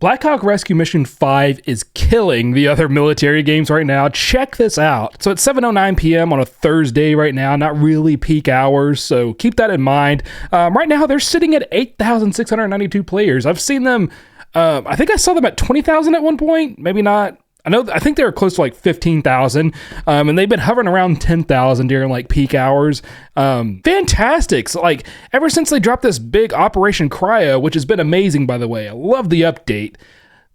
Blackhawk Rescue Mission 5 is killing the other military games right now. Check this out. So it's 7:09 p.m. on a Thursday right now, not really peak hours, so keep that in mind. Right now, they're sitting at 8,692 players. I've seen them, I think I saw them at 20,000 at one point, maybe not. I think they were close to like 15,000, and they've been hovering around 10,000 during like peak hours. Fantastic. So, like, ever since they dropped this big Operation Cryo, which has been amazing, by the way. I love the update.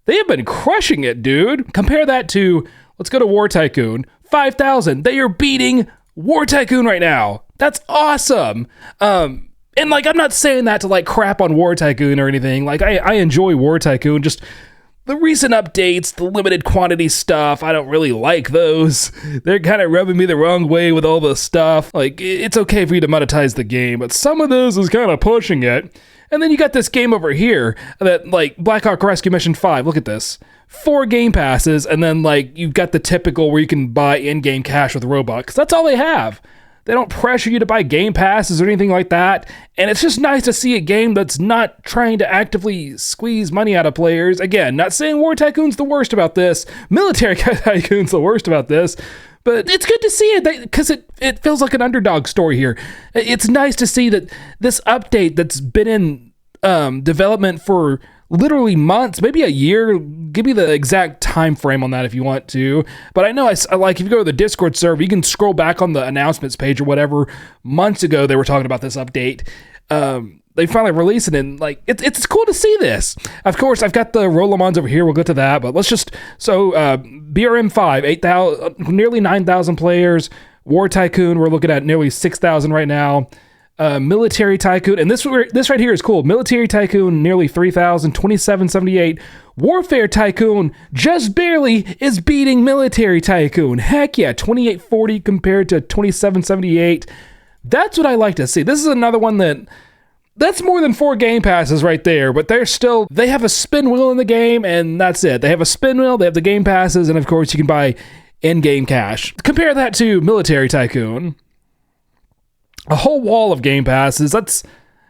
They have been crushing it, dude. Compare that to, let's go to War Tycoon, 5,000. They are beating War Tycoon right now. That's awesome. And like, I'm not saying that to like crap on War Tycoon or anything. Like, I enjoy War Tycoon, just the recent updates, the limited quantity stuff, I don't really like those. They're kind of rubbing me the wrong way with all the stuff. Like, it's okay for you to monetize the game, but some of those is kind of pushing it. And then you got this game over here that, like, Blackhawk Rescue Mission 5, look at this. 4 game passes, and then, like, you've got the typical where you can buy in-game cash with Robux. That's all they have. They don't pressure you to buy game passes or anything like that. And it's just nice to see a game that's not trying to actively squeeze money out of players. Again, not saying War Tycoon's the worst about this. Military Tycoon's the worst about this. But it's good to see it because it feels like an underdog story here. It's nice to see that this update that's been in development for literally months, maybe a year. Give me the exact time frame on that if you want to. But I know, I like, if you go to the Discord server, you can scroll back on the announcements page or whatever. Months ago, they were talking about this update. They finally released it, and like it's cool to see this. Of course, I've got the Rolamons over here. We'll get to that, but let's just BRM5, 8,000, nearly 9,000 players. War Tycoon, we're looking at nearly 6,000 right now. Military Tycoon, and this right here is cool. Military Tycoon, nearly 3,000, 2778. Warfare Tycoon just barely is beating Military Tycoon. Heck yeah, 2840 compared to 2778. That's what I like to see. This is another one that's more than 4 game passes right there, but they have a spin wheel in the game, and that's it. They have a spin wheel, they have the game passes, and of course you can buy in-game cash. Compare that to Military Tycoon. A whole wall of game passes. That's,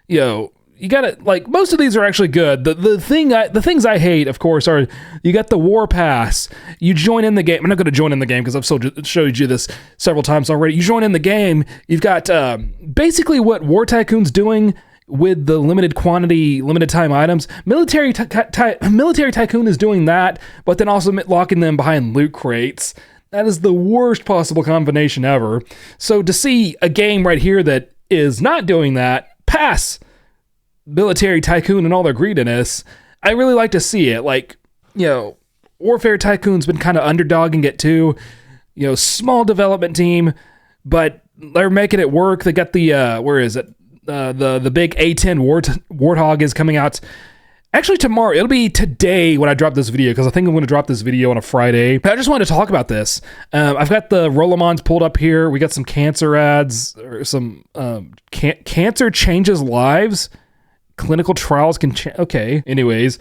you gotta, like, most of these are actually good. The things I hate, of course, are you got the war pass. You join in the game. I'm not going to join in the game because I've showed you this several times already. You join in the game. You've got basically what War Tycoon's doing with the limited quantity, limited time items. Military Tycoon is doing that, but then also locking them behind loot crates. That is the worst possible combination ever. So to see a game right here that is not doing that pass Military Tycoon and all their greediness, I really like to see it. Like, Warfare Tycoon's been kind of underdogging it too. Small development team, but they're making it work. They got the, where is it? The big A-10 Warthog is coming out. Actually, tomorrow. It'll be today when I drop this video, because I think I'm going to drop this video on a Friday. But I just wanted to talk about this. I've got the Rolamons pulled up here. We got some cancer ads, or some cancer changes lives. Clinical trials can change. Okay. Anyways,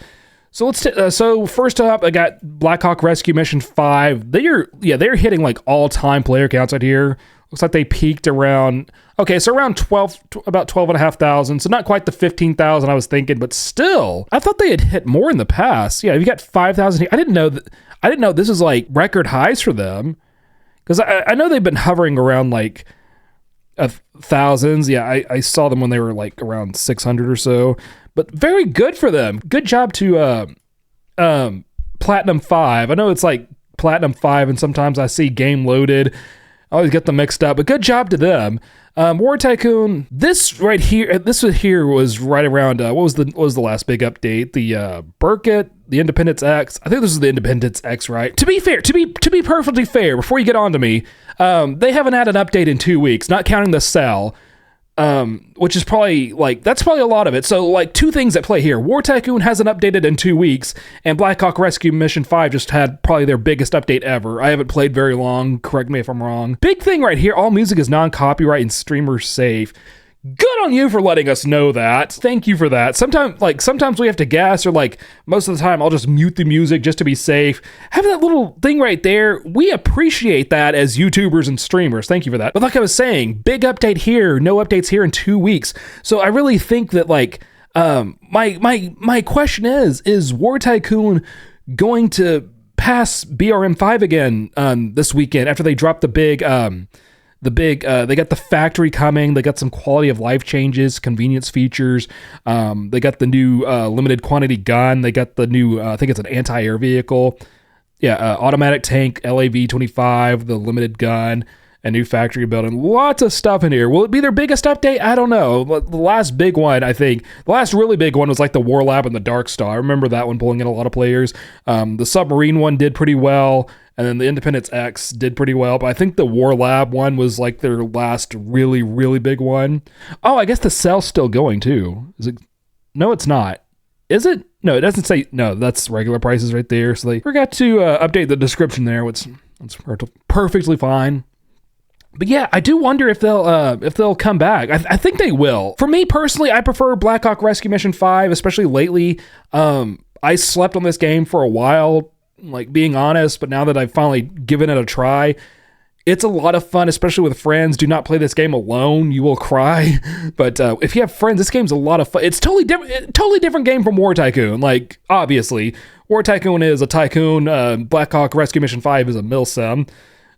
so so first up, I got Blackhawk Rescue Mission 5. They're hitting like all-time player counts out here. Looks like they peaked around, around about 12,500. So not quite the 15,000 I was thinking, but still, I thought they had hit more in the past. Yeah, you got 5,000 here. I didn't know this was like record highs for them, because I know they've been hovering around like thousands. Yeah, I saw them when they were like around 600 or so, but very good for them. Good job to Platinum 5. I know it's like Platinum 5, and sometimes I see Game Loaded. I always get them mixed up, but good job to them. War Tycoon, this right here was right around, what was the last big update? The Burkett, the Independence X. I think this is the Independence X, right? To be fair, to be perfectly fair, before you get on to me, they haven't had an update in 2 weeks, not counting the cell. Which is probably that's probably a lot of it. So like 2 things at play here. War Tycoon hasn't updated in 2 weeks, and Blackhawk Rescue Mission 5 just had probably their biggest update ever. I haven't played very long. Correct me if I'm wrong. Big thing right here. All music is non-copyright and streamer safe. Good on you for letting us know that. Thank you for that. Sometimes we have to guess, or like most of the time I'll just mute the music just to be safe. Having that little thing right there, we appreciate that as YouTubers and streamers. Thank you for that. But like I was saying, big update here, no updates here in 2 weeks. So I really think that My question is War Tycoon going to pass BRM5 again this weekend after they dropped they got the factory coming, they got some quality of life changes, convenience features, they got the new limited quantity gun, they got the new I think it's an anti-air vehicle, automatic tank, LAV-25, the limited gun, a new factory building, lots of stuff in here. Will it be their biggest update? I don't know. The last big one, I think, the last really big one was like the War Lab and the Dark Star. I remember that one pulling in a lot of players. The submarine one did pretty well, and then the Independence X did pretty well, but I think the War Lab one was like their last really, really big one. Oh, I guess the sale's still going too. Is it? No, it's not. Is it? No, it doesn't say. No, that's regular prices right there. So they forgot to update the description there, which is perfectly fine. But yeah, I do wonder if they'll come back. I think they will. For me personally, I prefer Blackhawk Rescue Mission 5, especially lately. I slept on this game for a while, like being honest, but now that I've finally given it a try, it's a lot of fun, especially with friends. Do not play this game alone; you will cry. But if you have friends, this game's a lot of fun. It's totally different game from War Tycoon. Like obviously, War Tycoon is a tycoon. Blackhawk Rescue Mission 5 is a milsim.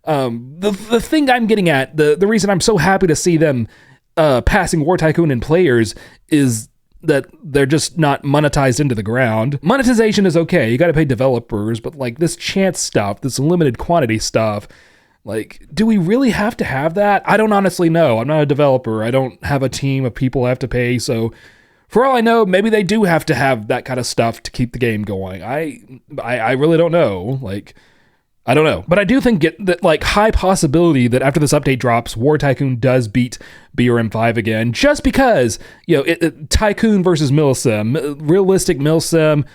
The thing I'm getting at, the reason I'm so happy to see them passing War Tycoon in players is that they're just not monetized into the ground. Monetization is okay, you gotta pay developers, but like this chance stuff, this limited quantity stuff, like, do we really have to have that? I don't honestly know. I'm not a developer. I don't have a team of people I have to pay, so for all I know, maybe they do have to have that kind of stuff to keep the game going. I really don't know. Like, I don't know, but I do think that like high possibility that after this update drops, War Tycoon does beat BRM5 again, just because, you know, Tycoon versus Milsim, realistic Milsim,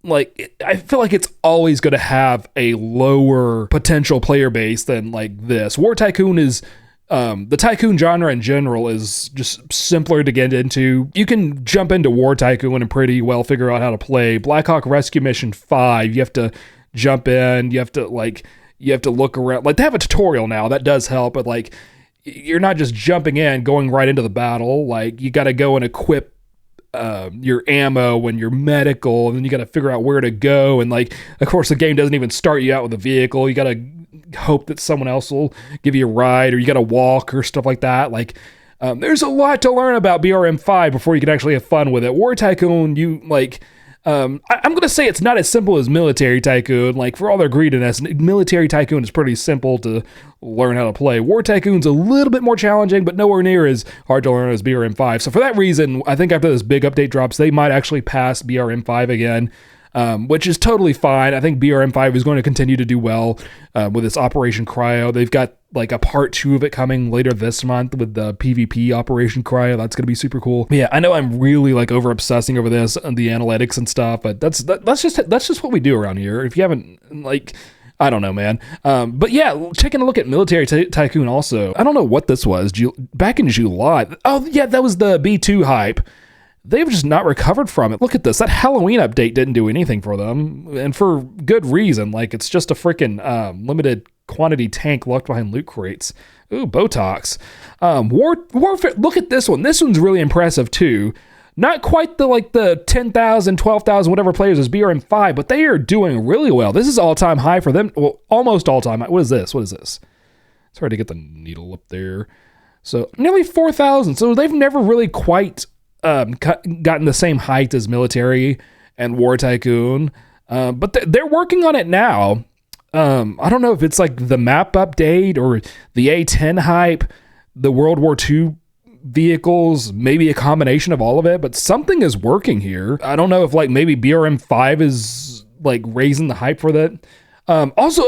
like I feel like it's always going to have a lower potential player base than like this. War Tycoon is, the Tycoon genre in general is just simpler to get into. You can jump into War Tycoon and pretty well figure out how to play. Blackhawk Rescue Mission 5, you have to jump in, you have to look around. Like, they have a tutorial now, that does help, but like, you're not just jumping in, going right into the battle. Like, you got to go and equip your ammo and your medical, and then you got to figure out where to go. And like, of course, the game doesn't even start you out with a vehicle. You got to hope that someone else will give you a ride, or you got to walk or stuff like that. Like, there's a lot to learn about BRM5 before you can actually have fun with it. War Tycoon, you like, I'm going to say it's not as simple as Military Tycoon. Like, for all their greediness, Military Tycoon is pretty simple to learn how to play. War Tycoon's a little bit more challenging, but nowhere near as hard to learn as BRM5. So for that reason, I think after this big update drops, they might actually pass BRM5 again, which is totally fine. I think BRM5 is going to continue to do well with its Operation Cryo. They've got like a part 2 of it coming later this month with the PvP Operation Cryo. That's going to be super cool. But yeah, I know I'm really like over obsessing over this and the analytics and stuff, but that's just what we do around here. If you haven't, like, I don't know, man. But yeah, taking a look at Military Tycoon also. I don't know what this was. Back in July. Oh yeah, that was the B2 hype. They've just not recovered from it. Look at this. That Halloween update didn't do anything for them, and for good reason. Like, it's just a freaking limited quantity tank locked behind loot crates. Ooh, Botox. Warfare. Look at this one. This one's really impressive too. Not quite the 10,000, 12,000, whatever players as BRM5, but they are doing really well. This is all-time high for them. Well, almost all-time high. What is this? It's hard to get the needle up there. So nearly 4,000. So they've never really quite gotten the same height as Military and War Tycoon, but they're working on it now. I don't know if it's like the map update or the A-10 hype, the World War II vehicles, maybe a combination of all of it, but something is working here. I don't know if like maybe BRM5 is like raising the hype for that. Also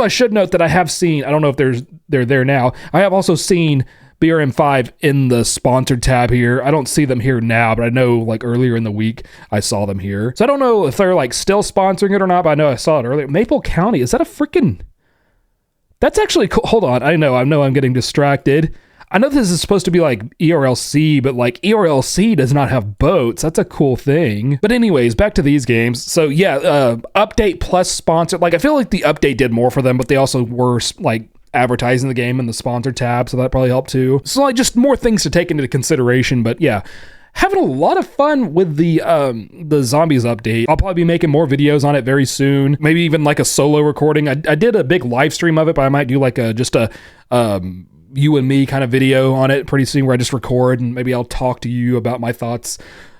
I should note that I have seen, I don't know if they're there now, I have also seen BRM5 in the sponsored tab here. I don't see them here now, but I know like earlier in the week I saw them here. So I don't know if they're like still sponsoring it or not, but I know I saw it earlier. Maple County, is that a freaking... That's actually cool. Hold on, I know I'm getting distracted. I know this is supposed to be like ERLC, but like ERLC does not have boats. That's a cool thing. But anyways, back to these games. So yeah, update plus sponsored. Like, I feel like the update did more for them, but they also were like advertising the game in the sponsor tab, so that probably helped too. So like just more things to take into consideration. But yeah, having a lot of fun with the zombies update. I'll probably be making more videos on it very soon. Maybe even like a solo recording. I did a big live stream of it, but I might do like just a you and me kind of video on it pretty soon, where I just record and maybe I'll talk to you about my thoughts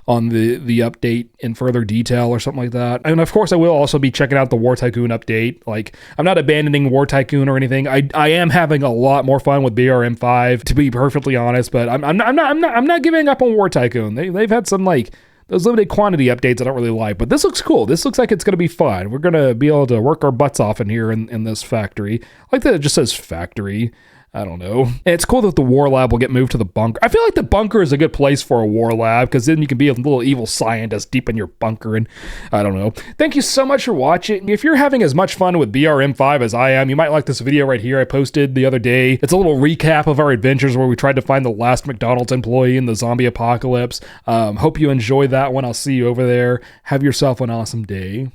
on the update in further detail or something like that. And of course, I will also be checking out the War Tycoon update. Like, I'm not abandoning War Tycoon or anything. I am having a lot more fun with BRM5, to be perfectly honest. But I'm not giving up on War Tycoon. They've had some like those limited quantity updates I don't really like, but this looks cool. This looks like it's going to be fun. We're going to be able to work our butts off in here in this factory. I like that it just says factory. I don't know. And it's cool that the war lab will get moved to the bunker. I feel like the bunker is a good place for a war lab, because then you can be a little evil scientist deep in your bunker, and I don't know. Thank you so much for watching. If you're having as much fun with BRM5 as I am, you might like this video right here I posted the other day. It's a little recap of our adventures where we tried to find the last McDonald's employee in the zombie apocalypse. Hope you enjoyed that one. I'll see you over there. Have yourself an awesome day.